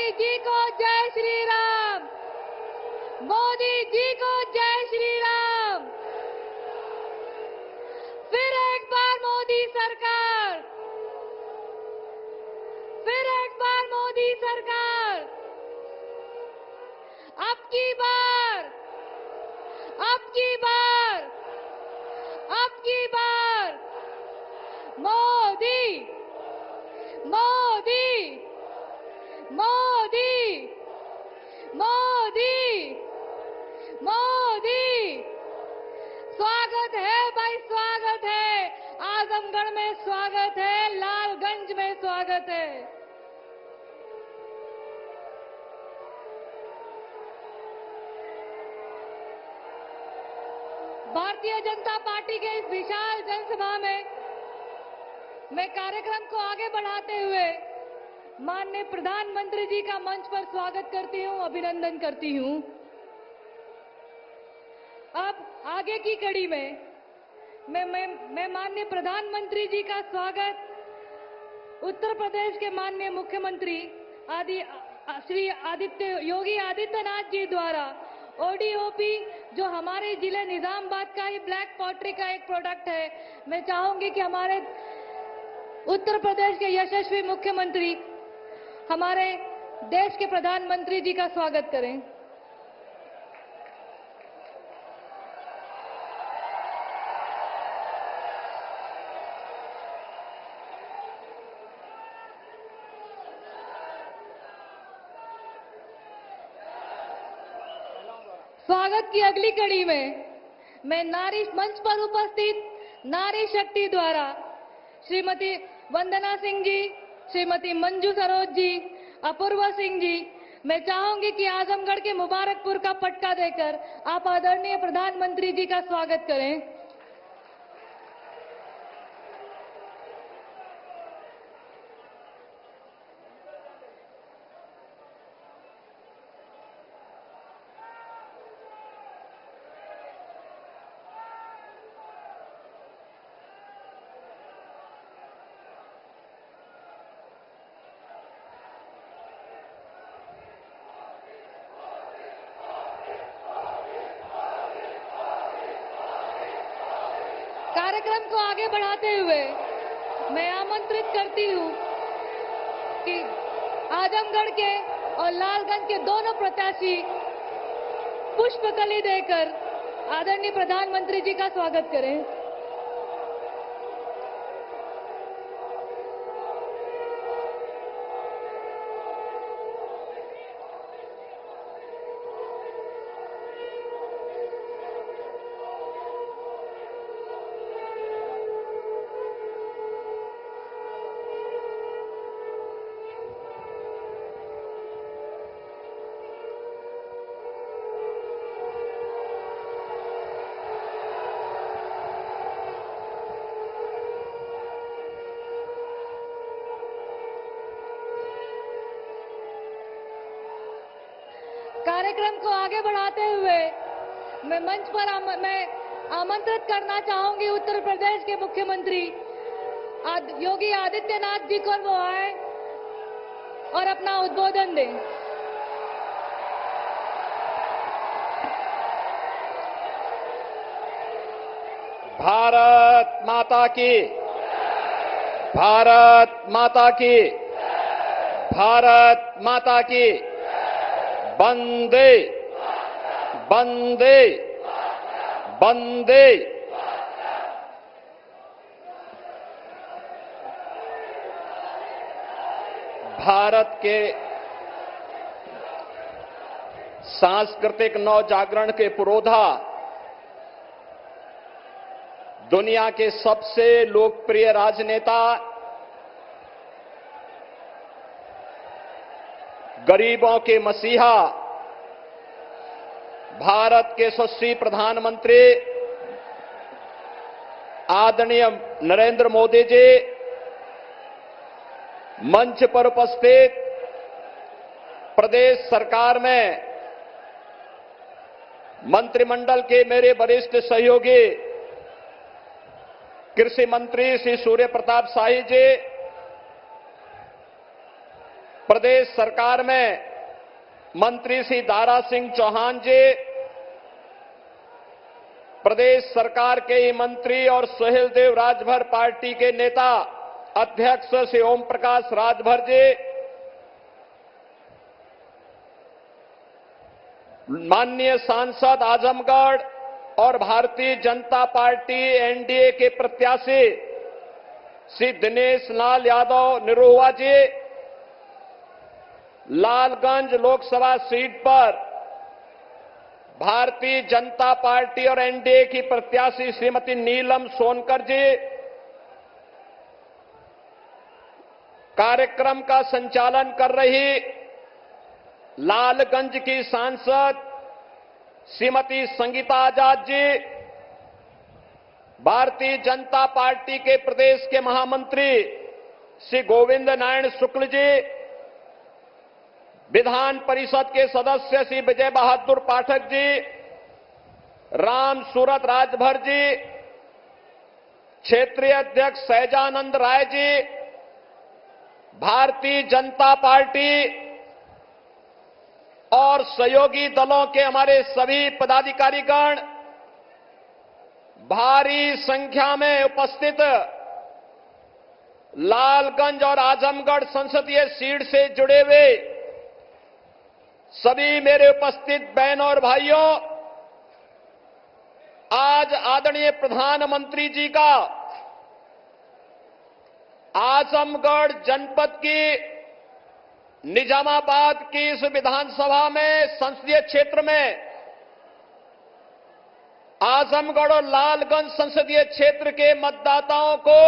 मोदी जी को जय श्री राम। मोदी जी को जय श्री राम। फिर एक बार मोदी सरकार, फिर एक बार मोदी सरकार। अब की बार, अब की बार, अब की बार मोदी, मोदी, मोदी, मोदी, मोदी। स्वागत है भाई, स्वागत है। आजमगढ़ में स्वागत है, लालगंज में स्वागत है। भारतीय जनता पार्टी के इस विशाल जनसभा में मैं कार्यक्रम को आगे बढ़ाते हुए माननीय प्रधानमंत्री जी का मंच पर स्वागत करती हूं, अभिनंदन करती हूं। अब आगे की कड़ी में मैं माननीय प्रधानमंत्री जी का स्वागत उत्तर प्रदेश के माननीय मुख्यमंत्री श्री योगी आदित्यनाथ जी द्वारा ओडीओपी, जो हमारे जिले निजामाबाद का ही ब्लैक पॉटरी का एक प्रोडक्ट है, मैं चाहूंगी कि हमारे उत्तर प्रदेश के यशस्वी मुख्यमंत्री हमारे देश के प्रधानमंत्री जी का स्वागत करें। स्वागत की अगली कड़ी में मैं नारी मंच पर उपस्थित नारी शक्ति द्वारा श्रीमती वंदना सिंह जी, श्रीमती मंजू सरोज जी, अपूर्वा सिंह जी, मैं चाहूंगी कि आजमगढ़ के मुबारकपुर का पटका देकर आप आदरणीय प्रधानमंत्री जी का स्वागत करें। कार्यक्रम को आगे बढ़ाते हुए मैं आमंत्रित करती हूं कि आजमगढ़ के और लालगंज के दोनों प्रत्याशी पुष्पकली देकर आदरणीय प्रधानमंत्री जी का स्वागत करें। कार्यक्रम को आगे बढ़ाते हुए मैं मंच पर मैं आमंत्रित करना चाहूंगी उत्तर प्रदेश के मुख्यमंत्री योगी आदित्यनाथ जी को, वो आए और अपना उद्बोधन दें। भारत माता की, भारत माता की, भारत माता की। वंदे वंदे वंदे। भारत के सांस्कृतिक नवजागरण के पुरोधा, दुनिया के सबसे लोकप्रिय राजनेता, गरीबों के मसीहा, भारत के यशस्वी प्रधानमंत्री आदरणीय नरेंद्र मोदी जी, मंच पर उपस्थित प्रदेश सरकार में मंत्रिमंडल के मेरे वरिष्ठ सहयोगी कृषि मंत्री श्री सूर्य प्रताप शाही जी, प्रदेश सरकार में मंत्री श्री दारा सिंह चौहान जी, प्रदेश सरकार के ही मंत्री और सुहेल देव राजभर पार्टी के नेता अध्यक्ष श्री ओम प्रकाश राजभर जी, माननीय सांसद आजमगढ़ और भारतीय जनता पार्टी एनडीए के प्रत्याशी श्री दिनेश लाल यादव निरोहुआ जी, लालगंज लोकसभा सीट पर भारतीय जनता पार्टी और एनडीए की प्रत्याशी श्रीमती नीलम सोनकर जी, कार्यक्रम का संचालन कर रही लालगंज की सांसद श्रीमती संगीता आजाद जी, भारतीय जनता पार्टी के प्रदेश के महामंत्री श्री गोविंद नारायण शुक्ल जी, विधान परिषद के सदस्य श्री विजय बहादुर पाठक जी, राम सूरत राजभर जी, क्षेत्रीय अध्यक्ष सहजानंद राय जी, भारतीय जनता पार्टी और सहयोगी दलों के हमारे सभी पदाधिकारीगण, भारी संख्या में उपस्थित लालगंज और आजमगढ़ संसदीय सीट से जुड़े हुए सभी मेरे उपस्थित बहनों और भाइयों, आज आदरणीय प्रधानमंत्री जी का आजमगढ़ जनपद की निजामाबाद की इस विधानसभा में संसदीय क्षेत्र में आजमगढ़ और लालगंज संसदीय क्षेत्र के मतदाताओं को,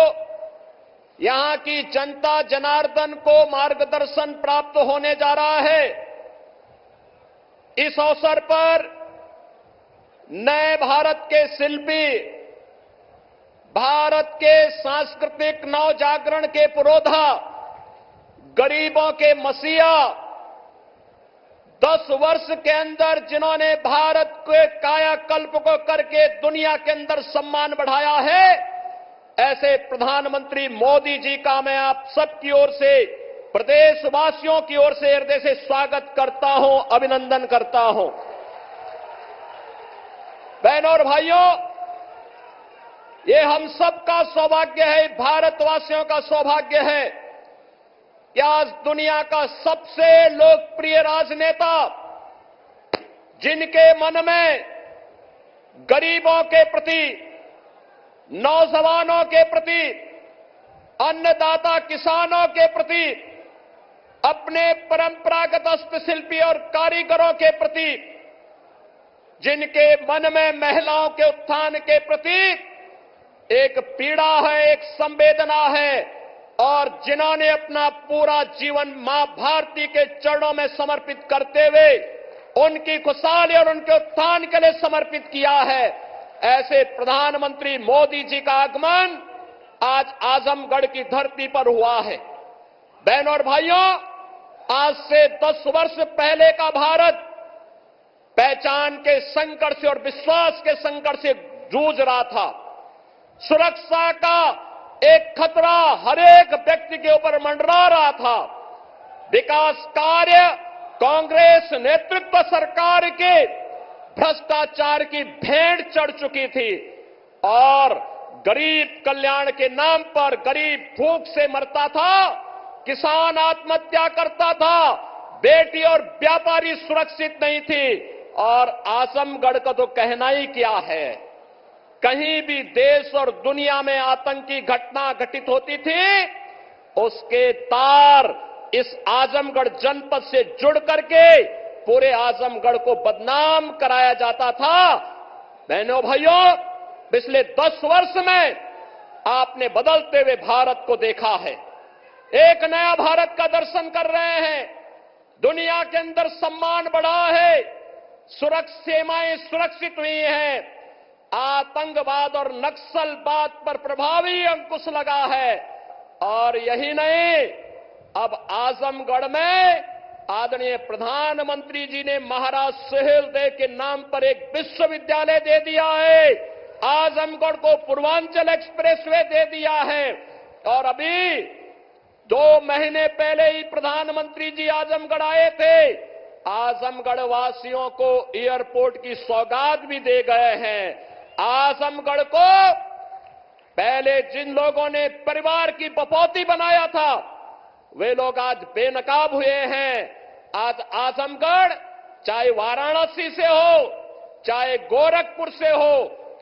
यहां की जनता जनार्दन को मार्गदर्शन प्राप्त होने जा रहा है। इस अवसर पर नए भारत के शिल्पी, भारत के सांस्कृतिक नवजागरण के पुरोधा, गरीबों के मसीहा, 10 वर्ष के अंदर जिन्होंने भारत के कायाकल्प को करके दुनिया के अंदर सम्मान बढ़ाया है, ऐसे प्रधानमंत्री मोदी जी का मैं आप सबकी ओर से, प्रदेशवासियों की ओर से हृदय से स्वागत करता हूं, अभिनंदन करता हूं। बहनों और भाइयों, ये हम सबका सौभाग्य है, भारतवासियों का सौभाग्य है कि आज दुनिया का सबसे लोकप्रिय राजनेता, जिनके मन में गरीबों के प्रति, नौजवानों के प्रति, अन्नदाता किसानों के प्रति, अपने परंपरागत हस्तशिल्पी और कारीगरों के प्रति, जिनके मन में महिलाओं के उत्थान के प्रति एक पीड़ा है, एक संवेदना है, और जिन्होंने अपना पूरा जीवन मां भारती के चरणों में समर्पित करते हुए उनकी खुशहाली और उनके उत्थान के लिए समर्पित किया है, ऐसे प्रधानमंत्री मोदी जी का आगमन आज आजमगढ़ की धरती पर हुआ है। बहनों और भाइयों, आज से 10 वर्ष पहले का भारत पहचान के संकट से और विश्वास के संकट से जूझ रहा था। सुरक्षा का एक खतरा हर एक व्यक्ति के ऊपर मंडरा रहा था। विकास कार्य कांग्रेस नेतृत्व सरकार के भ्रष्टाचार की भेंट चढ़ चुकी थी और गरीब कल्याण के नाम पर गरीब भूख से मरता था, किसान आत्महत्या करता था, बेटी और व्यापारी सुरक्षित नहीं थी। और आजमगढ़ का तो कहना ही क्या है, कहीं भी देश और दुनिया में आतंकी घटना घटित होती थी, उसके तार इस आजमगढ़ जनपद से जुड़ करके पूरे आजमगढ़ को बदनाम कराया जाता था। बहनों भाइयों, पिछले 10 वर्ष में आपने बदलते हुए भारत को देखा है। एक नया भारत का दर्शन कर रहे हैं। दुनिया के अंदर सम्मान बढ़ा है, सीमाएं सुरक्षित हुई हैं, आतंकवाद और नक्सलवाद पर प्रभावी अंकुश लगा है। और यही नहीं, अब आजमगढ़ में आदरणीय प्रधानमंत्री जी ने महाराज सुहेल देव के नाम पर एक विश्वविद्यालय दे दिया है, आजमगढ़ को पूर्वांचल एक्सप्रेसवे दे दिया है। और अभी 2 महीने पहले ही प्रधानमंत्री जी आजमगढ़ आए थे। आजमगढ़ वासियों को एयरपोर्ट की सौगात भी दे गए हैं। आजमगढ़ को पहले जिन लोगों ने परिवार की बपौती बनाया था, वे लोग आज बेनकाब हुए हैं। आज आजमगढ़ चाहे वाराणसी से हो, चाहे गोरखपुर से हो,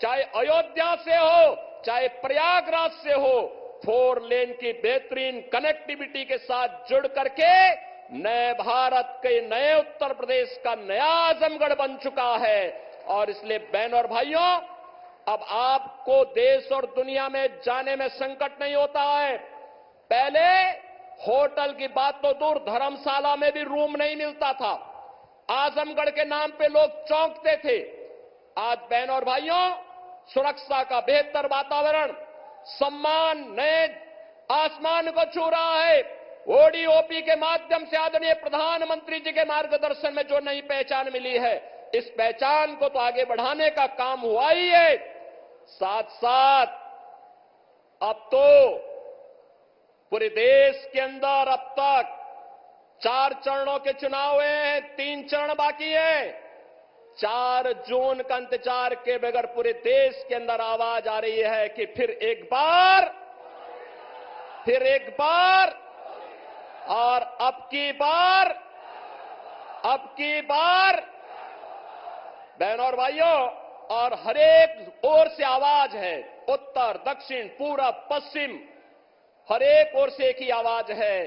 चाहे अयोध्या से हो, चाहे प्रयागराज से हो, 4 लेन की बेहतरीन कनेक्टिविटी के साथ जुड़ करके नए भारत के नए उत्तर प्रदेश का नया आजमगढ़ बन चुका है। और इसलिए बहनों और भाइयों, अब आपको देश और दुनिया में जाने में संकट नहीं होता है। पहले होटल की बात तो दूर, धर्मशाला में भी रूम नहीं मिलता था। आजमगढ़ के नाम पे लोग चौंकते थे। आज बहनों और भाइयों, सुरक्षा का बेहतर वातावरण, सम्मान नए आसमान को छू रहा है। ओडीओपी के माध्यम से आदरणीय प्रधानमंत्री जी के मार्गदर्शन में जो नई पहचान मिली है, इस पहचान को तो आगे बढ़ाने का काम हुआ ही है। साथ साथ अब तो पूरे देश के अंदर अब तक 4 चरणों के चुनाव हुए हैं, 3 चरण बाकी है। 4 जून का इंतजार के बगैर पूरे देश के अंदर आवाज आ रही है कि फिर एक बार और अब की बार बहनों और भाइयों, और हरेक ओर से आवाज है, उत्तर दक्षिण पूरब पश्चिम, हरेक ओर से एक ही आवाज है,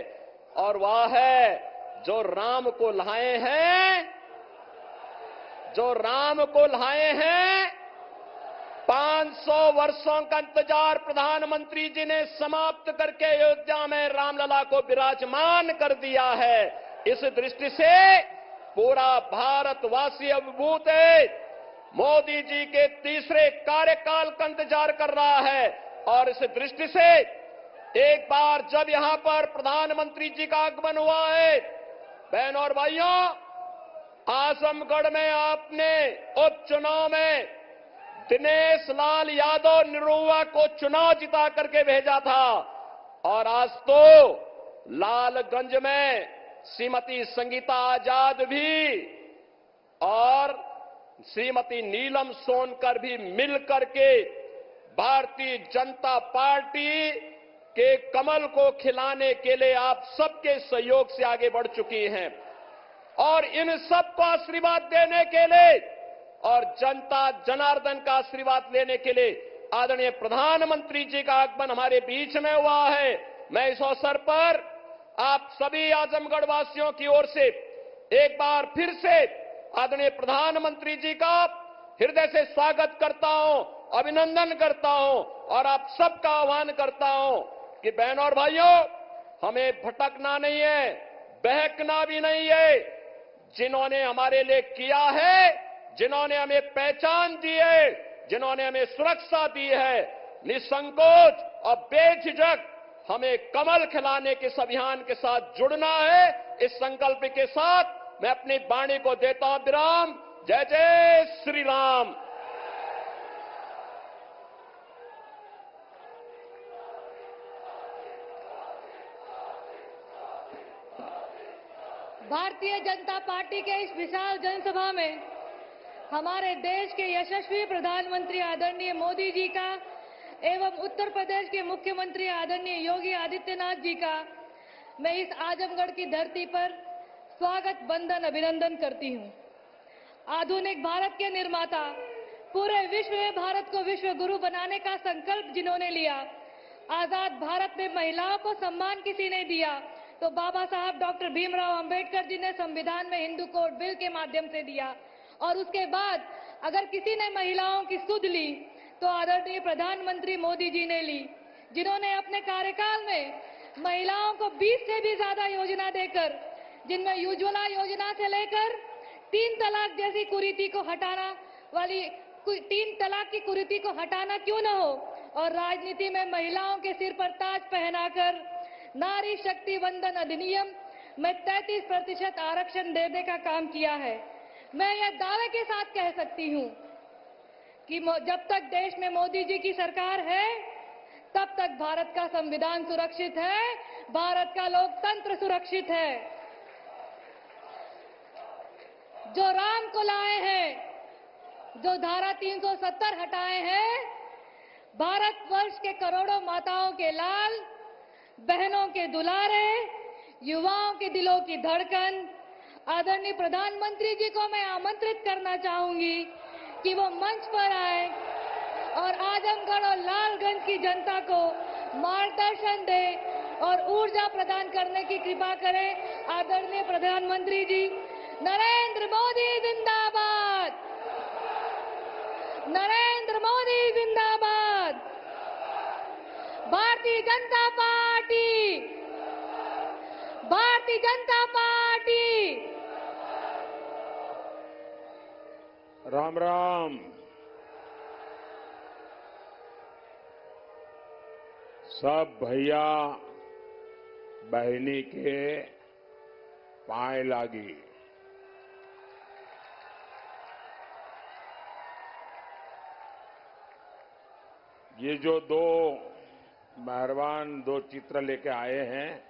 और वह है जो राम को लाए हैं। 500 वर्षों का इंतजार प्रधानमंत्री जी ने समाप्त करके अयोध्या में रामलला को विराजमान कर दिया है। इस दृष्टि से पूरा भारतवासी अभिभूत है। मोदी जी के तीसरे कार्यकाल का इंतजार कर रहा है। और इस दृष्टि से एक बार जब यहां पर प्रधानमंत्री जी का आगमन हुआ है, बहनों और भाइयों, आजमगढ़ में आपने उपचुनाव में दिनेश लाल यादव निरुआ को चुनाव जिता करके भेजा था, और आज तो लालगंज में श्रीमती संगीता आजाद भी और श्रीमती नीलम सोनकर भी मिलकर के भारतीय जनता पार्टी के कमल को खिलाने के लिए आप सबके सहयोग से आगे बढ़ चुकी हैं। और इन सबको आशीर्वाद देने के लिए और जनता जनार्दन का आशीर्वाद लेने के लिए आदरणीय प्रधानमंत्री जी का आगमन हमारे बीच में हुआ है। मैं इस अवसर पर आप सभी आजमगढ़ वासियों की ओर से एक बार फिर से आदरणीय प्रधानमंत्री जी का हृदय से स्वागत करता हूं, अभिनंदन करता हूं, और आप सबका आह्वान करता हूं कि बहनों और भाइयों, हमें भटकना नहीं है, बहकना भी नहीं है। जिन्होंने हमारे लिए किया है, जिन्होंने हमें पहचान दी है, जिन्होंने हमें सुरक्षा दी है, निसंकोच और बेझिझक हमें कमल खिलाने के इस अभियान के साथ जुड़ना है। इस संकल्प के साथ मैं अपनी वाणी को देता हूं विराम। जय जय श्री राम। भारतीय जनता पार्टी के इस विशाल जनसभा में हमारे देश के यशस्वी प्रधानमंत्री आदरणीय मोदी जी का एवं उत्तर प्रदेश के मुख्यमंत्री आदरणीय योगी आदित्यनाथ जी का मैं इस आजमगढ़ की धरती पर स्वागत वंदन अभिनंदन करती हूं। आधुनिक भारत के निर्माता, पूरे विश्व में भारत को विश्व गुरु बनाने का संकल्प जिन्होंने लिया, आजाद भारत में महिलाओं को सम्मान किसी ने दिया तो बाबा साहब डॉक्टर भीमराव अंबेडकर जी ने संविधान में हिंदू कोड बिल के माध्यम से दिया। और उसके बाद अगर किसी ने महिलाओं की सुध ली तो आदरणीय प्रधानमंत्री मोदी जी ने ली, जिन्होंने अपने कार्यकाल में महिलाओं को 20 से भी ज्यादा योजना देकर, जिनमें उज्ज्वला योजना से लेकर 3 तलाक जैसी कुरीति को हटाना वाली 3 तलाक की कुरीति को हटाना क्यों न हो, और राजनीति में महिलाओं के सिर पर ताज पहनाकर नारी शक्ति वंदन अधिनियम में 33% आरक्षण देने का काम किया है। मैं यह दावे के साथ कह सकती हूं कि जब तक देश में मोदी जी की सरकार है, तब तक भारत का संविधान सुरक्षित है, भारत का लोकतंत्र सुरक्षित है। जो राम को लाए हैं, जो धारा 370 हटाए हैं, भारतवर्ष के करोड़ों माताओं के लाल, बहनों के दुलारे, युवाओं के दिलों की धड़कन, आदरणीय प्रधानमंत्री जी को मैं आमंत्रित करना चाहूंगी कि वो मंच पर आए और आजमगढ़ और लालगंज की जनता को मार्गदर्शन दे और ऊर्जा प्रदान करने की कृपा करें। आदरणीय प्रधानमंत्री जी, नरेंद्र मोदी जिंदाबाद, नरेंद्र मोदी जिंदाबाद, भारतीय जनता पार्टी, भारतीय जनता पार्टी। राम राम। सब भैया बहनी के पाए लागी। ये जो दो मेहरबान दो चित्र लेके आए हैं,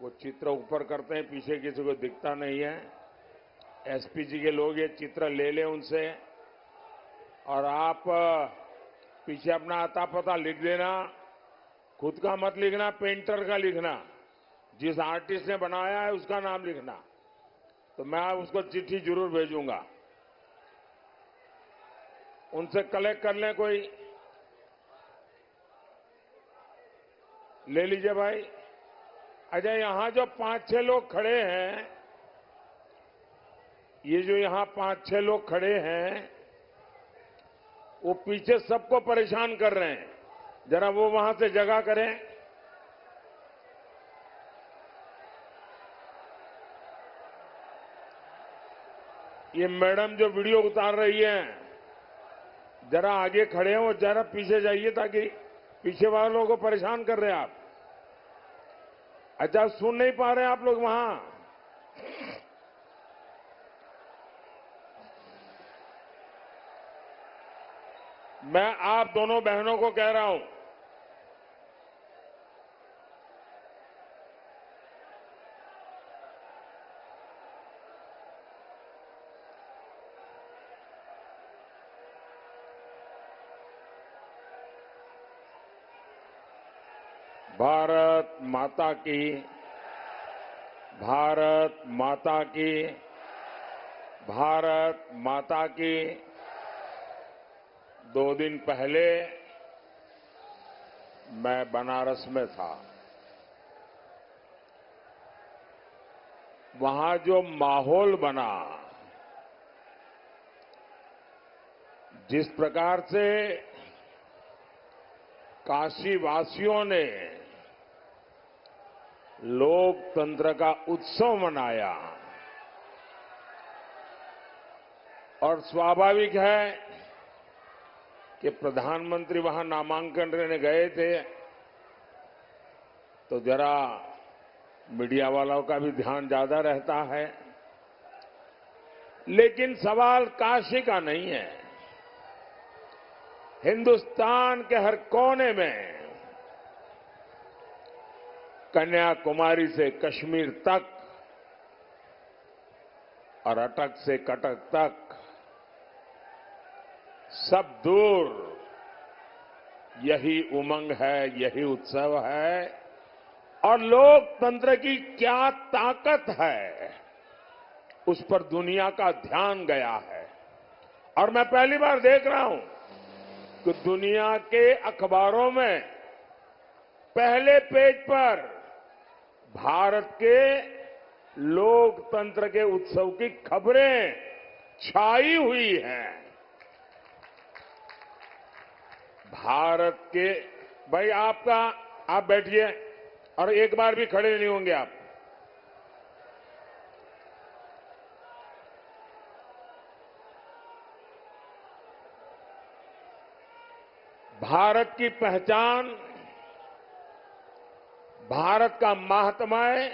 वो चित्र ऊपर करते हैं, पीछे किसी को दिखता नहीं है। एसपी जी के लोग ये चित्र ले लें उनसे, और आप पीछे अपना आता पता लिख देना। खुद का मत लिखना, पेंटर का लिखना, जिस आर्टिस्ट ने बनाया है उसका नाम लिखना, तो मैं उसको चिट्ठी जरूर भेजूंगा। उनसे कलेक्ट कर लें, कोई ले लीजिए भाई। अच्छा, यहां जो 5-6 लोग खड़े हैं, ये जो यहां 5-6 लोग खड़े हैं, वो पीछे सबको परेशान कर रहे हैं। जरा वो वहां से जगह करें। ये मैडम जो वीडियो उतार रही है, जरा आगे खड़े हो, जरा पीछे जाइए, ताकि पीछे वालों को परेशान कर रहे हैं आप। अच्छा, सुन नहीं पा रहे हैं आप लोग वहां? मैं आप दोनों बहनों को कह रहा हूं, भारत माता की, भारत माता की, भारत माता की। 2 दिन पहले मैं बनारस में था। वहां जो माहौल बना, जिस प्रकार से काशीवासियों ने लोकतंत्र का उत्सव मनाया, और स्वाभाविक है कि प्रधानमंत्री वहां नामांकन लेने गए थे, तो जरा मीडिया वालों का भी ध्यान ज्यादा रहता है। लेकिन सवाल काशी का नहीं है। हिंदुस्तान के हर कोने में, कन्याकुमारी से कश्मीर तक और अटक से कटक तक, सब दूर यही उमंग है, यही उत्सव है। और लोकतंत्र की क्या ताकत है, उस पर दुनिया का ध्यान गया है। और मैं पहली बार देख रहा हूं कि दुनिया के अखबारों में पहले पेज पर भारत के लोकतंत्र के उत्सव की खबरें छाई हुई हैं। भारत के, भाई आप बैठिए, और एक बार भी खड़े नहीं होंगे आप। भारत की पहचान, भारत का महात्म्य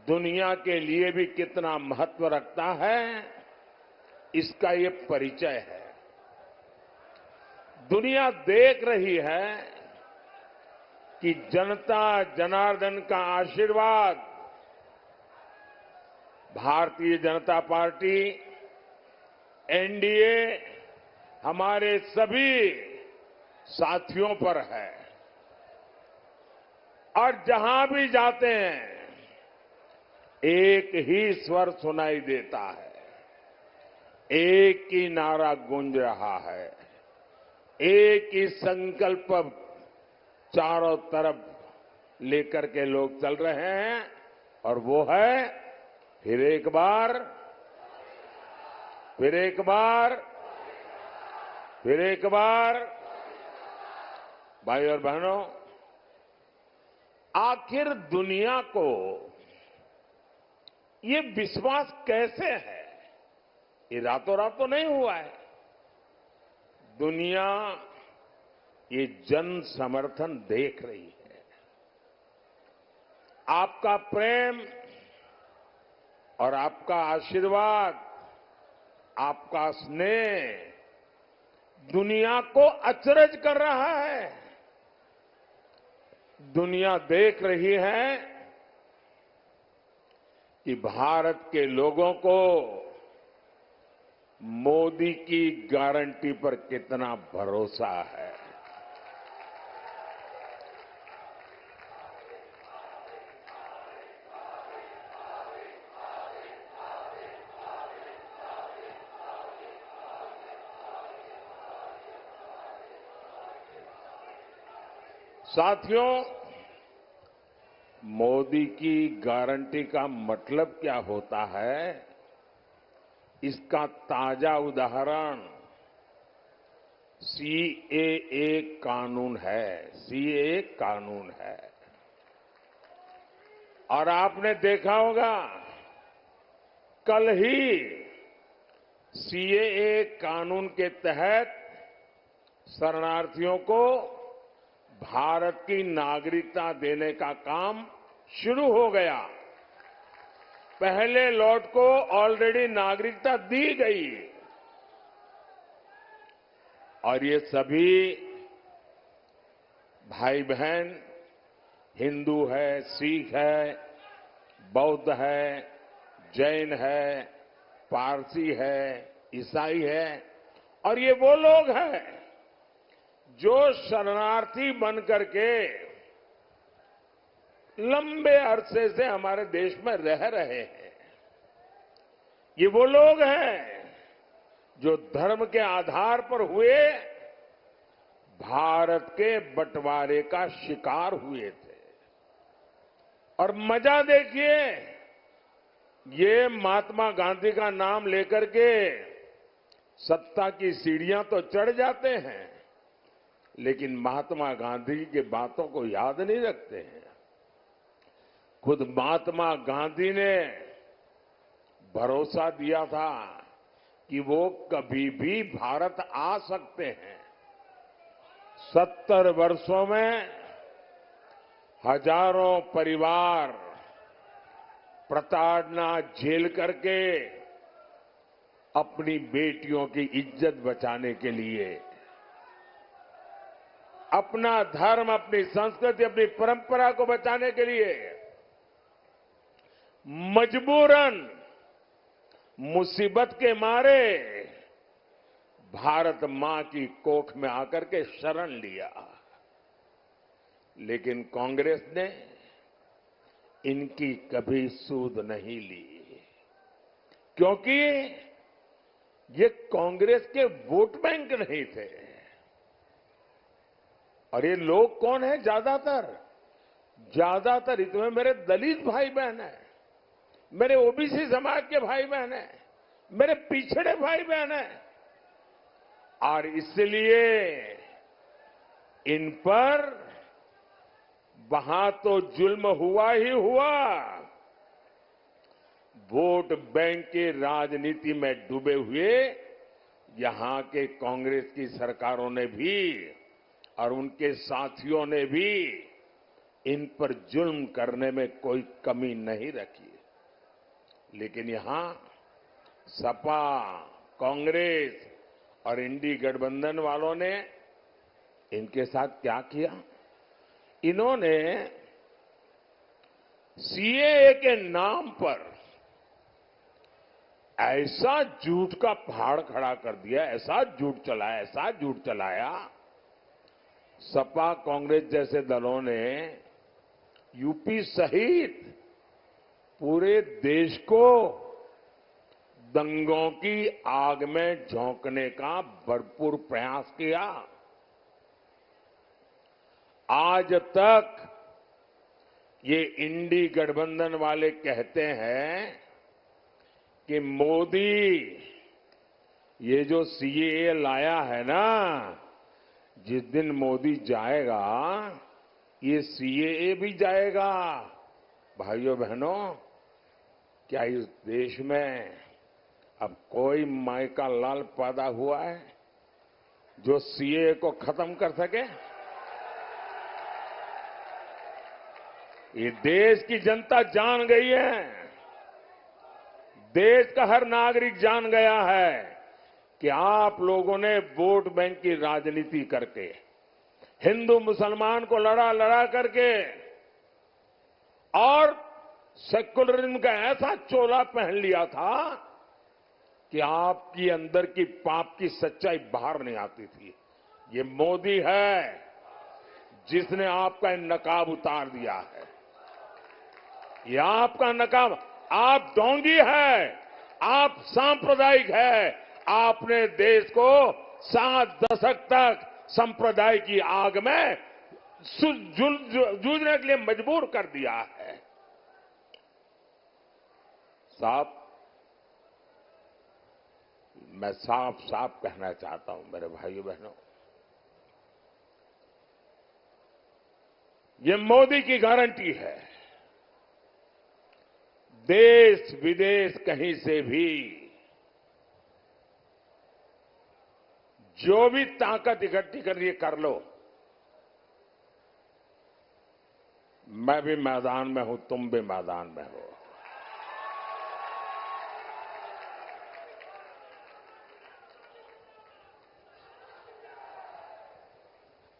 दुनिया के लिए भी कितना महत्व रखता है, इसका ये परिचय है। दुनिया देख रही है कि जनता जनार्दन का आशीर्वाद भारतीय जनता पार्टी, एनडीए, हमारे सभी साथियों पर है। और जहां भी जाते हैं एक ही स्वर सुनाई देता है, एक ही नारा गूंज रहा है, एक ही संकल्प चारों तरफ लेकर के लोग चल रहे हैं, और वो है फिर एक बार, फिर एक बार, फिर एक बार। भाई और बहनों, आखिर दुनिया को ये विश्वास कैसे है? ये रातों रात तो नहीं हुआ है। दुनिया ये जन समर्थन देख रही है। आपका प्रेम और आपका आशीर्वाद, आपका स्नेह दुनिया को अचरज कर रहा है। दुनिया देख रही है कि भारत के लोगों को मोदी की गारंटी पर कितना भरोसा है। साथियों, मोदी की गारंटी का मतलब क्या होता है, इसका ताजा उदाहरण सीएए कानून है। सीएए कानून है। और आपने देखा होगा, कल ही सीएए कानून के तहत शरणार्थियों को भारत की नागरिकता देने का काम शुरू हो गया। पहले लॉट को ऑलरेडी नागरिकता दी गई, और ये सभी भाई बहन हिंदू है, सिख है, बौद्ध है, जैन है, पारसी है, ईसाई है, और ये वो लोग हैं जो शरणार्थी बन करके लंबे अरसे से हमारे देश में रह रहे हैं। ये वो लोग हैं जो धर्म के आधार पर हुए भारत के बंटवारे का शिकार हुए थे। और मजा देखिए, ये महात्मा गांधी का नाम लेकर के सत्ता की सीढ़ियां तो चढ़ जाते हैं, लेकिन महात्मा गांधी की बातों को याद नहीं रखते हैं। खुद महात्मा गांधी ने भरोसा दिया था कि वो कभी भी भारत आ सकते हैं। 70 वर्षों में हजारों परिवार प्रताड़ना झेल करके अपनी बेटियों की इज्जत बचाने के लिए, अपना धर्म, अपनी संस्कृति, अपनी परंपरा को बचाने के लिए मजबूरन मुसीबत के मारे भारत मां की कोख में आकर के शरण लिया। लेकिन कांग्रेस ने इनकी कभी सूध नहीं ली, क्योंकि ये कांग्रेस के वोट बैंक नहीं थे। और ये लोग कौन है? ज्यादातर इतने मेरे दलित भाई बहन हैं, मेरे ओबीसी समाज के भाई बहन हैं, मेरे पिछड़े भाई बहन हैं। और इसलिए इन पर वहां तो जुल्म हुआ ही हुआ, वोट बैंक की राजनीति में डूबे हुए यहां के कांग्रेस की सरकारों ने भी और उनके साथियों ने भी इन पर जुल्म करने में कोई कमी नहीं रखी। लेकिन यहां सपा, कांग्रेस और इंडी गठबंधन वालों ने इनके साथ क्या किया? इन्होंने सीएए के नाम पर ऐसा झूठ का पहाड़ खड़ा कर दिया, ऐसा झूठ चलाया। सपा कांग्रेस जैसे दलों ने यूपी सहित पूरे देश को दंगों की आग में झोंकने का भरपूर प्रयास किया। आज तक ये इंडी गठबंधन वाले कहते हैं कि मोदी ये जो सीएए लाया है ना, जिस दिन मोदी जाएगा ये सीएए भी जाएगा। भाइयों बहनों, क्या इस देश में अब कोई माई का लाल पैदा हुआ है जो सीएए को खत्म कर सके? ये देश की जनता जान गई है, देश का हर नागरिक जान गया है कि आप लोगों ने वोट बैंक की राजनीति करके, हिंदू मुसलमान को लड़ा करके और सेक्युलरिज्म का ऐसा चोला पहन लिया था कि आपकी अंदर की पाप की सच्चाई बाहर नहीं आती थी। ये मोदी है जिसने आपका नकाब उतार दिया है। ये आपका नकाब, आप ढोंगी है, आप सांप्रदायिक है। आपने देश को 7 दशक तक संप्रदाय की आग में जूझने के लिए मजबूर कर दिया है। साहब, मैं साफ साफ कहना चाहता हूं मेरे भाइयों बहनों, ये मोदी की गारंटी है। देश विदेश कहीं से भी जो भी ताकत इकट्ठी करनी है कर लो। मैं भी मैदान में हूं, तुम भी मैदान में हो।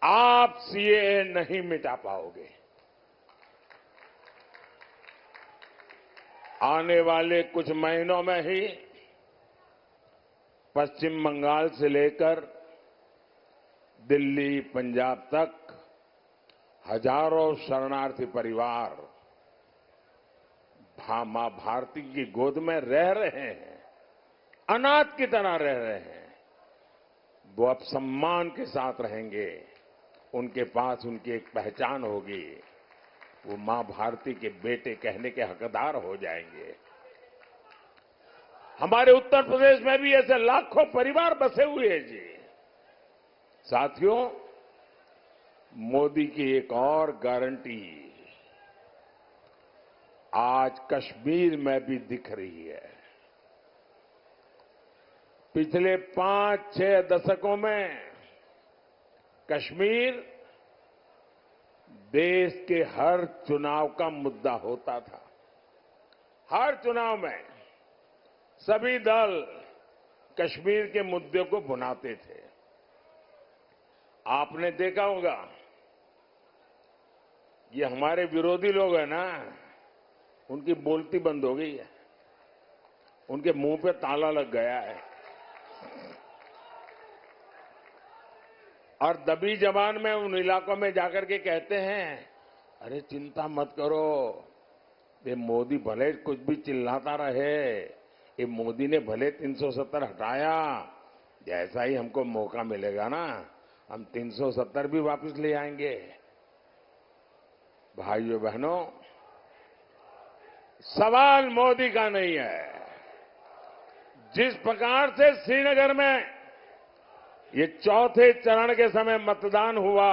आप सीएए नहीं मिटा पाओगे। आने वाले कुछ महीनों में ही पश्चिम बंगाल से लेकर दिल्ली, पंजाब तक हजारों शरणार्थी परिवार मां भारती की गोद में रह रहे हैं, अनाथ की तरह रह रहे हैं। वो अब सम्मान के साथ रहेंगे, उनके पास उनकी एक पहचान होगी, वो मां भारती के बेटे कहने के हकदार हो जाएंगे। हमारे उत्तर प्रदेश में भी ऐसे लाखों परिवार बसे हुए हैं जी। साथियों, मोदी की एक और गारंटी आज कश्मीर में भी दिख रही है। पिछले 5-6 दशकों में कश्मीर देश के हर चुनाव का मुद्दा होता था। हर चुनाव में सभी दल कश्मीर के मुद्दे को भुनाते थे। आपने देखा होगा, ये हमारे विरोधी लोग हैं ना, उनकी बोलती बंद हो गई है, उनके मुंह पे ताला लग गया है और दबी जबान में उन इलाकों में जाकर के कहते हैं, अरे चिंता मत करो, ये मोदी भले कुछ भी चिल्लाता रहे, ये मोदी ने भले 370 हटाया, जैसा ही हमको मौका मिलेगा ना हम 370 भी वापस ले आएंगे। भाइयों बहनों, सवाल मोदी का नहीं है। जिस प्रकार से श्रीनगर में ये चौथे चरण के समय मतदान हुआ,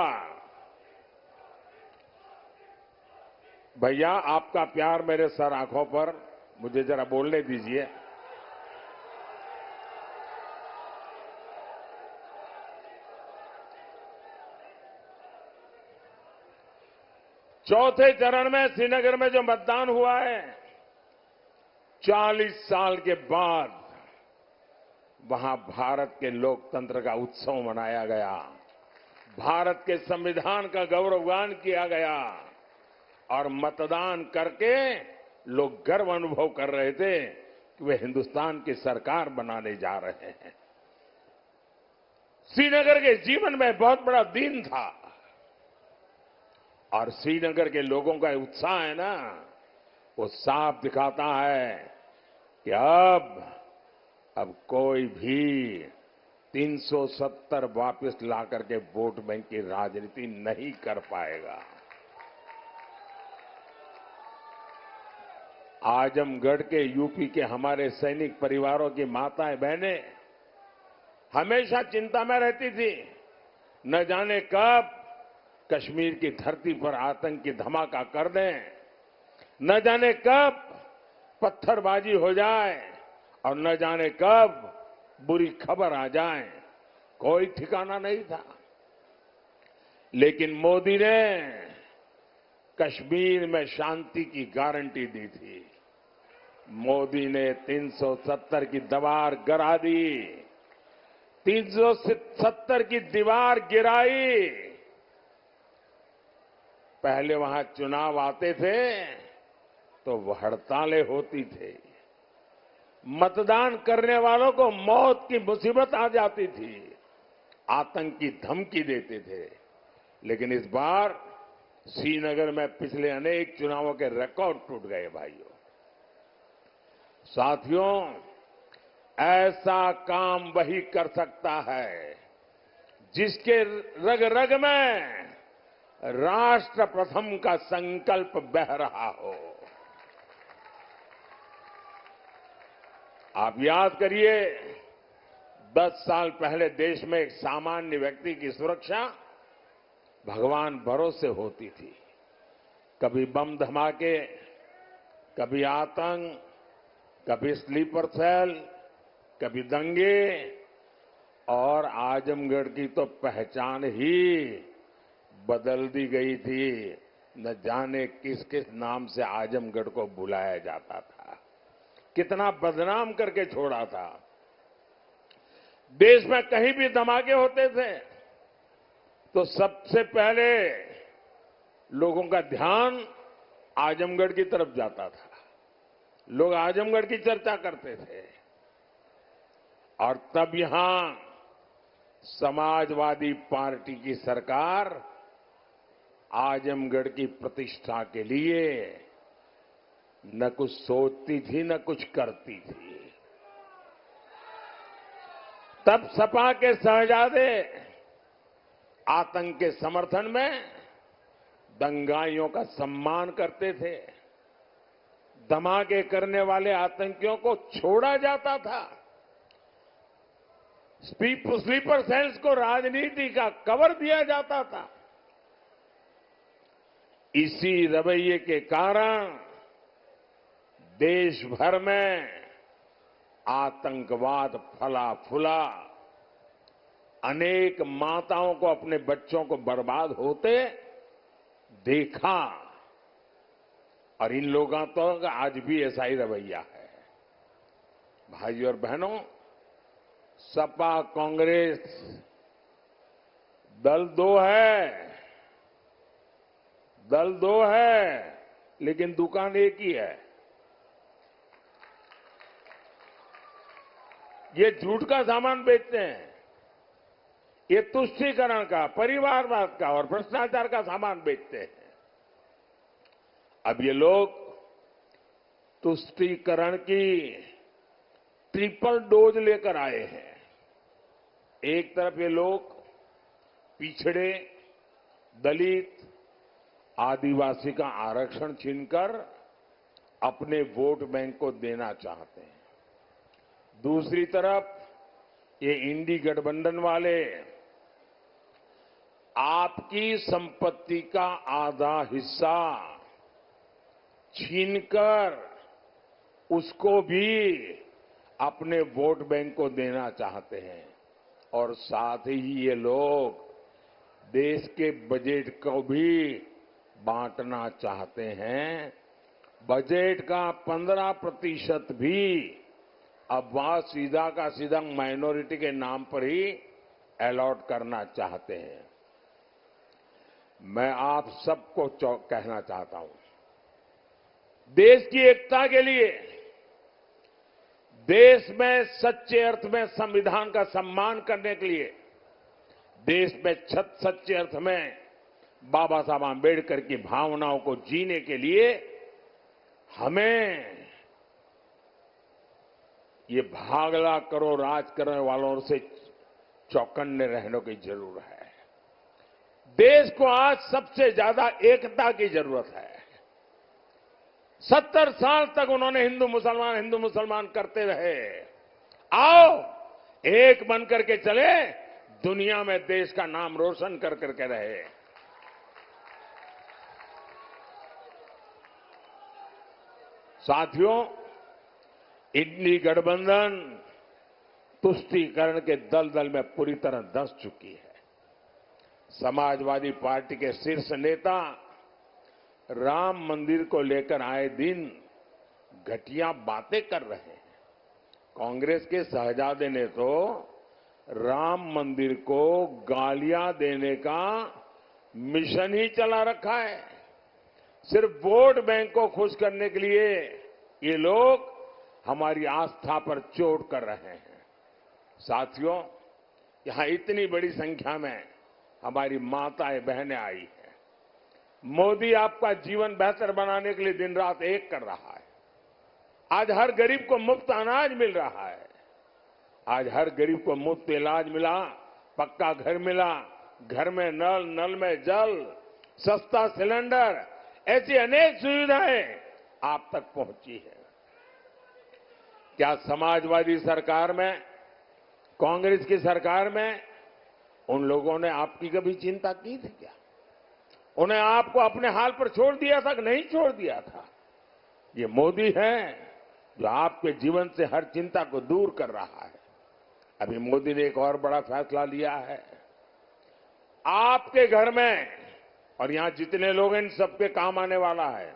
भैया आपका प्यार मेरे सर आंखों पर, मुझे जरा बोलने दीजिए। चौथे चरण में श्रीनगर में जो मतदान हुआ है, 40 साल के बाद वहां भारत के लोकतंत्र का उत्सव मनाया गया। भारत के संविधान का गौरवगान किया गया और मतदान करके लोग गर्व अनुभव कर रहे थे कि वे हिंदुस्तान की सरकार बनाने जा रहे हैं। श्रीनगर के जीवन में बहुत बड़ा दिन था और श्रीनगर के लोगों का उत्साह है ना, वो साफ दिखाता है कि अब कोई भी 370 वापस ला करके वोट बैंक की राजनीति नहीं कर पाएगा। आजमगढ़ के यूपी के हमारे सैनिक परिवारों की माताएं बहनें हमेशा चिंता में रहती थी, न जाने कब कश्मीर की धरती पर आतंक की धमाका कर दें, न जाने कब पत्थरबाजी हो जाए और न जाने कब बुरी खबर आ जाए, कोई ठिकाना नहीं था। लेकिन मोदी ने कश्मीर में शांति की गारंटी दी थी। मोदी ने 370 की दीवार गिरा दी, 370 की दीवार गिराई। पहले वहां चुनाव आते थे तो हड़तालें होती थी, मतदान करने वालों को मौत की मुसीबत आ जाती थी, आतंक की धमकी देते थे। लेकिन इस बार श्रीनगर में पिछले अनेक चुनावों के रिकॉर्ड टूट गए भाइयों। साथियों, ऐसा काम वही कर सकता है जिसके रग रग में राष्ट्र प्रथम का संकल्प बह रहा हो। आप याद करिए, 10 साल पहले देश में एक सामान्य व्यक्ति की सुरक्षा भगवान भरोसे होती थी। कभी बम धमाके, कभी आतंक, कभी स्लीपर सेल, कभी दंगे, और आजमगढ़ की तो पहचान ही बदल दी गई थी। न जाने किस किस नाम से आजमगढ़ को बुलाया जाता था, कितना बदनाम करके छोड़ा था। देश में कहीं भी धमाके होते थे तो सबसे पहले लोगों का ध्यान आजमगढ़ की तरफ जाता था, लोग आजमगढ़ की चर्चा करते थे। और तब यहां समाजवादी पार्टी की सरकार आजमगढ़ की प्रतिष्ठा के लिए न कुछ सोचती थी न कुछ करती थी। तब सपा के शहजादे आतंक के समर्थन में दंगाइयों का सम्मान करते थे, धमाके करने वाले आतंकियों को छोड़ा जाता था, स्लीपर सेल्स को राजनीति का कवर दिया जाता था। इसी रवैये के कारण देश भर में आतंकवाद फला फूला, अनेक माताओं को अपने बच्चों को बर्बाद होते देखा। और इन लोगों का आज भी ऐसा ही रवैया है। भाइयों और बहनों, सपा कांग्रेस दल दो है, लेकिन दुकान एक ही है। ये झूठ का सामान बेचते हैं, ये तुष्टीकरण का, परिवारवाद का और भ्रष्टाचार का सामान बेचते हैं। अब ये लोग तुष्टीकरण की ट्रिपल डोज लेकर आए हैं। एक तरफ ये लोग पिछड़े, दलित, आदिवासी का आरक्षण छीनकर अपने वोट बैंक को देना चाहते हैं। दूसरी तरफ ये इंडी गठबंधन वाले आपकी संपत्ति का आधा हिस्सा छीनकर उसको भी अपने वोट बैंक को देना चाहते हैं। और साथ ही ये लोग देश के बजट को भी बांटना चाहते हैं। बजट का 15% भी अब वहां सीधा का सीधा माइनॉरिटी के नाम पर ही अलॉट करना चाहते हैं। मैं आप सबको कहना चाहता हूं, देश की एकता के लिए, देश में सच्चे अर्थ में संविधान का सम्मान करने के लिए, देश में सच्चे अर्थ में बाबा साहब आंबेडकर की भावनाओं को जीने के लिए हमें ये भागला करो राज करने वालों से चौकन्ने रहने की जरूरत है। देश को आज सबसे ज्यादा एकता की जरूरत है। 70 साल तक उन्होंने हिंदू मुसलमान करते रहे। आओ एक बन करके चले, दुनिया में देश का नाम रोशन कर करके रहे। साथियों, इंडी गठबंधन तुष्टीकरण के दलदल में पूरी तरह धंस चुकी है। समाजवादी पार्टी के शीर्ष नेता राम मंदिर को लेकर आए दिन घटिया बातें कर रहे हैं। कांग्रेस के शहजादे ने तो राम मंदिर को गालियां देने का मिशन ही चला रखा है। सिर्फ वोट बैंक को खुश करने के लिए ये लोग हमारी आस्था पर चोट कर रहे हैं। साथियों, यहां इतनी बड़ी संख्या में हमारी माताएं बहनें आई हैं। मोदी आपका जीवन बेहतर बनाने के लिए दिन रात एक कर रहा है। आज हर गरीब को मुफ्त अनाज मिल रहा है। आज हर गरीब को मुफ्त इलाज मिला, पक्का घर मिला, घर में नल, नल में जल, सस्ता सिलेंडर, ऐसी अनेक सुविधाएं आप तक पहुंची है। क्या समाजवादी सरकार में, कांग्रेस की सरकार में उन लोगों ने आपकी कभी चिंता की थी क्या? उन्हें आपको अपने हाल पर छोड़ दिया था कि नहीं छोड़ दिया था? ये मोदी है जो आपके जीवन से हर चिंता को दूर कर रहा है। अभी मोदी ने एक और बड़ा फैसला लिया है। आपके घर में और यहां जितने लोग हैं, इन सबके काम आने वाला है।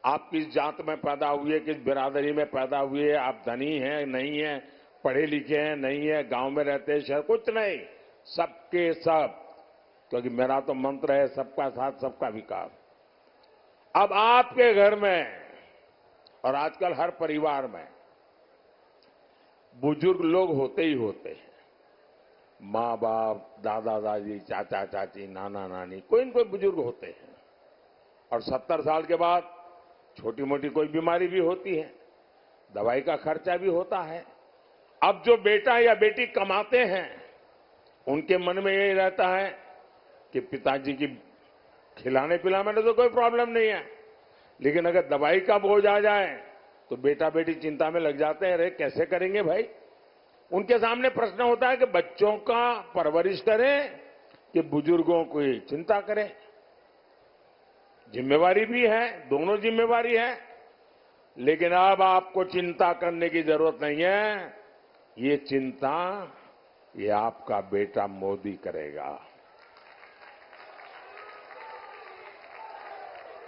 आप किस जात में पैदा हुए, किस बिरादरी में पैदा हुए, आप धनी हैं नहीं हैं, पढ़े लिखे हैं नहीं है, गांव में रहते हैं शहर, कुछ नहीं, सबके सब, क्योंकि मेरा तो मंत्र है सबका साथ सबका विकास। अब आपके घर में और आजकल हर परिवार में बुजुर्ग लोग होते ही होते हैं। माँ बाप, दादा दादी, चाचा चाची, नाना नानी, कोई न कोई बुजुर्ग होते हैं। और 70 साल के बाद छोटी मोटी कोई बीमारी भी होती है, दवाई का खर्चा भी होता है। अब जो बेटा या बेटी कमाते हैं, उनके मन में यही रहता है कि पिताजी की खिलाने पिलाने में तो कोई प्रॉब्लम नहीं है, लेकिन अगर दवाई का बोझ आ जाए तो बेटा बेटी चिंता में लग जाते हैं। अरे कैसे करेंगे भाई? उनके सामने प्रश्न होता है कि बच्चों का परवरिश करें कि बुजुर्गों की चिंता करें। जिम्मेवारी भी है, दोनों जिम्मेवारी है, लेकिन अब आपको चिंता करने की जरूरत नहीं है। ये चिंता ये आपका बेटा मोदी करेगा।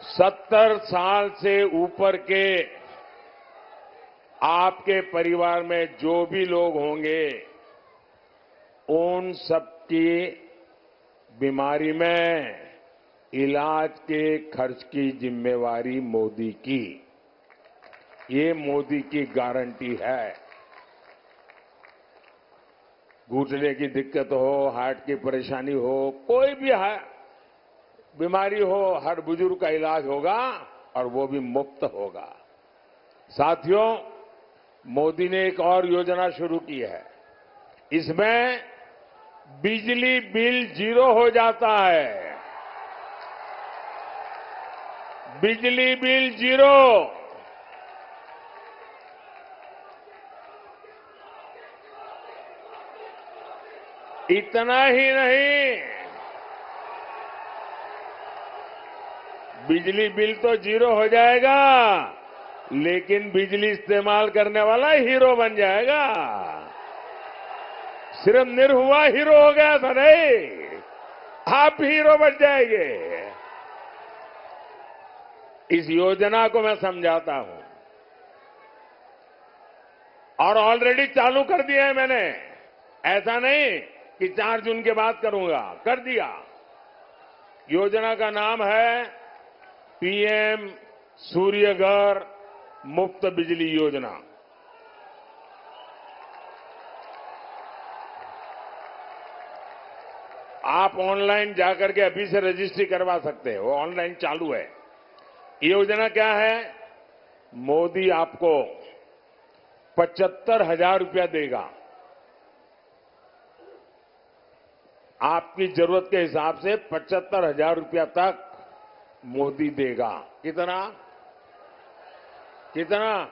70 साल से ऊपर के आपके परिवार में जो भी लोग होंगे, उन सबकी बीमारी में इलाज के खर्च की जिम्मेवारी मोदी की। ये मोदी की गारंटी है। घुटने की दिक्कत हो, हार्ट की परेशानी हो, कोई भी बीमारी हो, हर बुजुर्ग का इलाज होगा और वो भी मुफ्त होगा। साथियों, मोदी ने एक और योजना शुरू की है। इसमें बिजली बिल 0 हो जाता है। बिजली बिल 0। इतना ही नहीं, बिजली बिल तो 0 हो जाएगा, लेकिन बिजली इस्तेमाल करने वाला हीरो बन जाएगा। सिर्फ निरहुआ हीरो हो गया था नहीं, आप हीरो बन जाएंगे। इस योजना को मैं समझाता हूं और ऑलरेडी चालू कर दिया है मैंने। ऐसा नहीं कि 4 जून के बाद करूंगा, कर दिया। योजना का नाम है पीएम सूर्य घर मुफ्त बिजली योजना। आप ऑनलाइन जाकर के अभी से रजिस्ट्री करवा सकते हैं, वो ऑनलाइन चालू है। ये योजना क्या है? मोदी आपको 75,000 रुपया देगा। आपकी जरूरत के हिसाब से 75,000 रुपया तक मोदी देगा। कितना? कितना?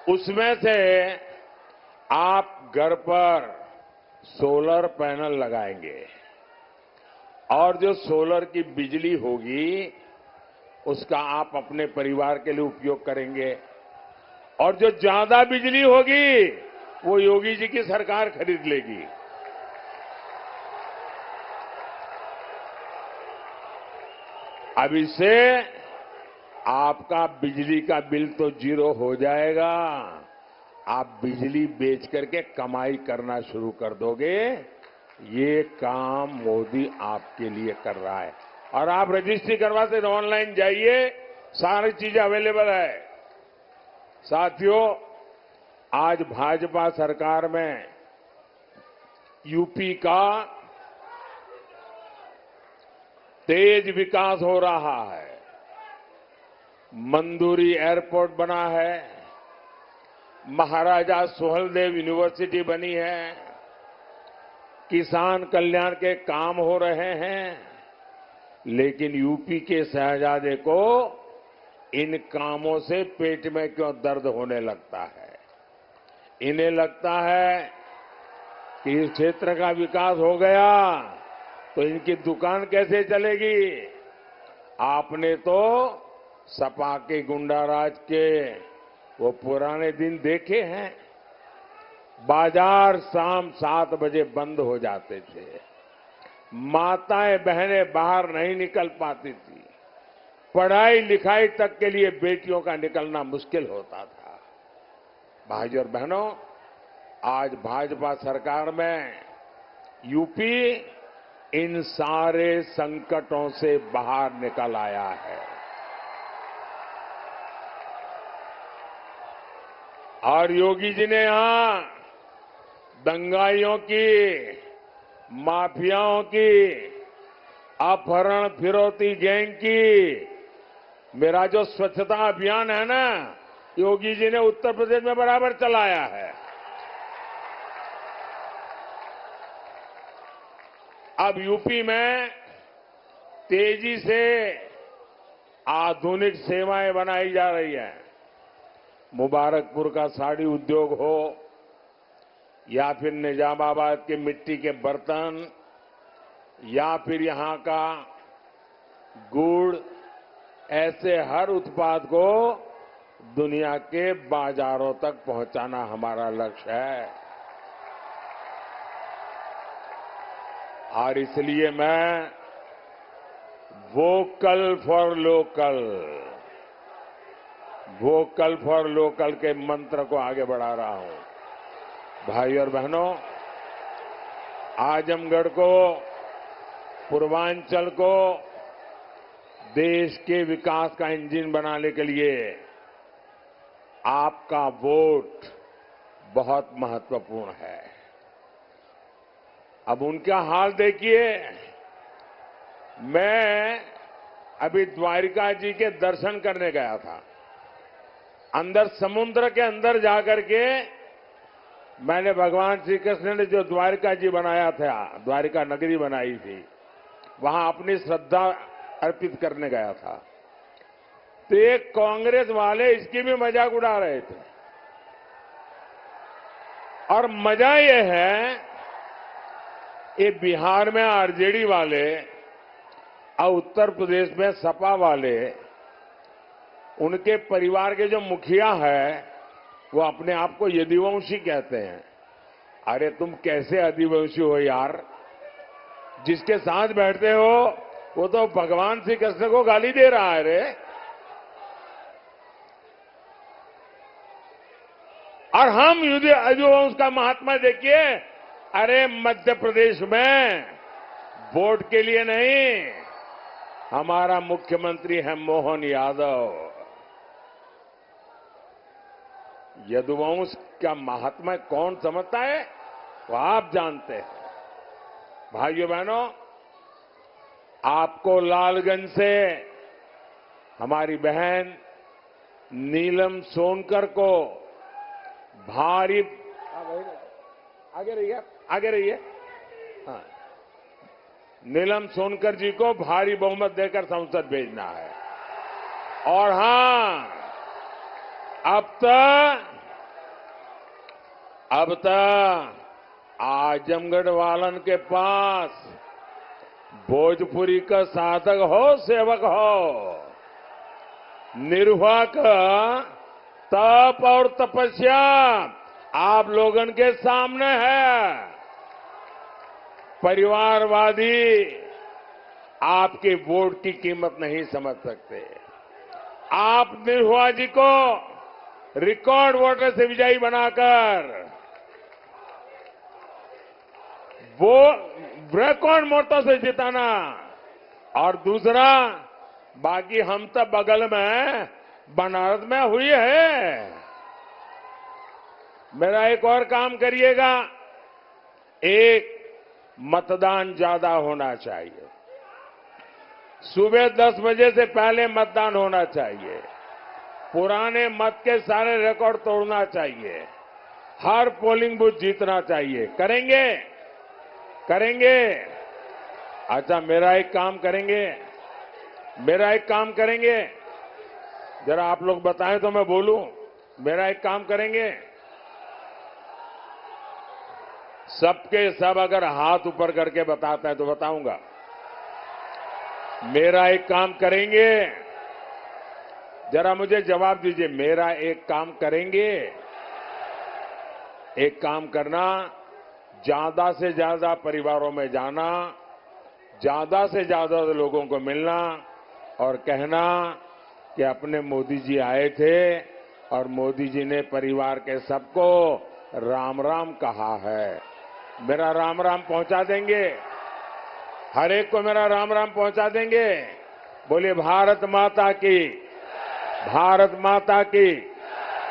उसमें से आप घर पर सोलर पैनल लगाएंगे और जो सोलर की बिजली होगी उसका आप अपने परिवार के लिए उपयोग करेंगे और जो ज्यादा बिजली होगी वो योगी जी की सरकार खरीद लेगी। अब इससे आपका बिजली का बिल तो जीरो हो जाएगा, आप बिजली बेच करके कमाई करना शुरू कर दोगे। ये काम मोदी आपके लिए कर रहा है और आप रजिस्ट्री करवाते हैं, ऑनलाइन जाइए, सारी चीजें अवेलेबल है। साथियों, आज भाजपा सरकार में यूपी का तेज विकास हो रहा है। मंदुरी एयरपोर्ट बना है, महाराजा सुहेलदेव यूनिवर्सिटी बनी है, किसान कल्याण के काम हो रहे हैं। लेकिन यूपी के शहजादे को इन कामों से पेट में क्यों दर्द होने लगता है? इन्हें लगता है कि इस क्षेत्र का विकास हो गया तो इनकी दुकान कैसे चलेगी? आपने तो सपा के गुंडाराज के वो पुराने दिन देखे हैं। बाजार शाम 7 बजे बंद हो जाते थे, माताएं बहनें बाहर नहीं निकल पाती थी, पढ़ाई लिखाई तक के लिए बेटियों का निकलना मुश्किल होता था। भाइयों और बहनों, आज भाजपा सरकार में यूपी इन सारे संकटों से बाहर निकल आया है और योगी जी ने यहां दंगाइयों की, माफियाओं की, अपहरण फिरौती गैंग की, मेरा जो स्वच्छता अभियान है ना, योगी जी ने उत्तर प्रदेश में बराबर चलाया है। अब यूपी में तेजी से आधुनिक सेवाएं बनाई जा रही है। मुबारकपुर का साड़ी उद्योग हो या फिर निजामाबाद के मिट्टी के बर्तन या फिर यहां का गुड़, ऐसे हर उत्पाद को दुनिया के बाजारों तक पहुंचाना हमारा लक्ष्य है। और इसलिए मैं vocal for local, vocal for local के मंत्र को आगे बढ़ा रहा हूं। भाई और बहनों, आजमगढ़ को, पूर्वांचल को देश के विकास का इंजन बनाने के लिए आपका वोट बहुत महत्वपूर्ण है। अब उनका हाल देखिए। मैं अभी द्वारिका जी के दर्शन करने गया था। अंदर समुद्र के अंदर जाकर के मैंने भगवान श्री कृष्ण ने जो द्वारिका जी बनाया था, द्वारिका नगरी बनाई थी, वहां अपनी श्रद्धा अर्पित करने गया था। तो एक कांग्रेस वाले इसकी भी मजाक उड़ा रहे थे। और मजा यह है, ये बिहार में आरजेडी वाले और उत्तर प्रदेश में सपा वाले, उनके परिवार के जो मुखिया है वो अपने आप को यदुवंशी कहते हैं। अरे तुम कैसे आदिवासी हो यार? जिसके साथ बैठते हो वो तो भगवान श्री कृष्ण को गाली दे रहा है रे। और हम यदुवंश का महात्मा देखिए, अरे मध्य प्रदेश में वोट के लिए नहीं, हमारा मुख्यमंत्री है मोहन यादव। यदुवंश का महात्मा कौन समझता है वो आप जानते हैं। भाइयों बहनों, आपको लालगंज से हमारी बहन नीलम सोनकर को भारी, आगे रहिए। हाँ, नीलम सोनकर जी को भारी बहुमत देकर संसद भेजना है। और हां, अब तक आजमगढ़ वालन के पास भोजपुरी का साधक हो, सेवक हो, निर्वाह का तप और तपस्या आप लोगन के सामने है। परिवारवादी आपके वोट की कीमत नहीं समझ सकते। आप निर्भया जी को रिकॉर्ड वोटर से विजयी बनाकर वो रिकॉर्ड वोटों से जिताना। और दूसरा, बाकी हम तो बगल में बनारस में हुई है। मेरा एक और काम करिएगा, एक मतदान ज्यादा होना चाहिए। सुबह 10 बजे से पहले मतदान होना चाहिए। पुराने मत के सारे रिकॉर्ड तोड़ना चाहिए। हर पोलिंग बूथ जीतना चाहिए। करेंगे। अच्छा, मेरा एक काम करेंगे, जरा आप लोग बताएं तो मैं बोलूं। मेरा एक काम करेंगे, सबके सब अगर हाथ ऊपर करके बताता है तो बताऊंगा। मेरा एक काम करेंगे, जरा मुझे जवाब दीजिए। मेरा एक काम करेंगे। एक काम करना, ज्यादा से ज्यादा परिवारों में जाना, ज्यादा से ज्यादा लोगों को मिलना और कहना कि अपने मोदी जी आए थे और मोदी जी ने परिवार के सबको राम राम कहा है। मेरा राम राम पहुंचा देंगे, हर एक को मेरा राम राम पहुंचा देंगे। बोलिए भारत माता की, भारत माता की,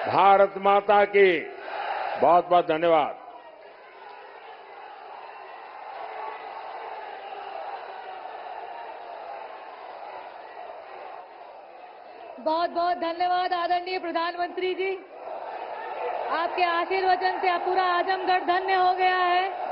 भारत माता की। बहुत बहुत धन्यवाद। बहुत बहुत धन्यवाद आदरणीय प्रधानमंत्री जी। आपके आशीर्वचन से पूरा आजमगढ़ धन्य हो गया है।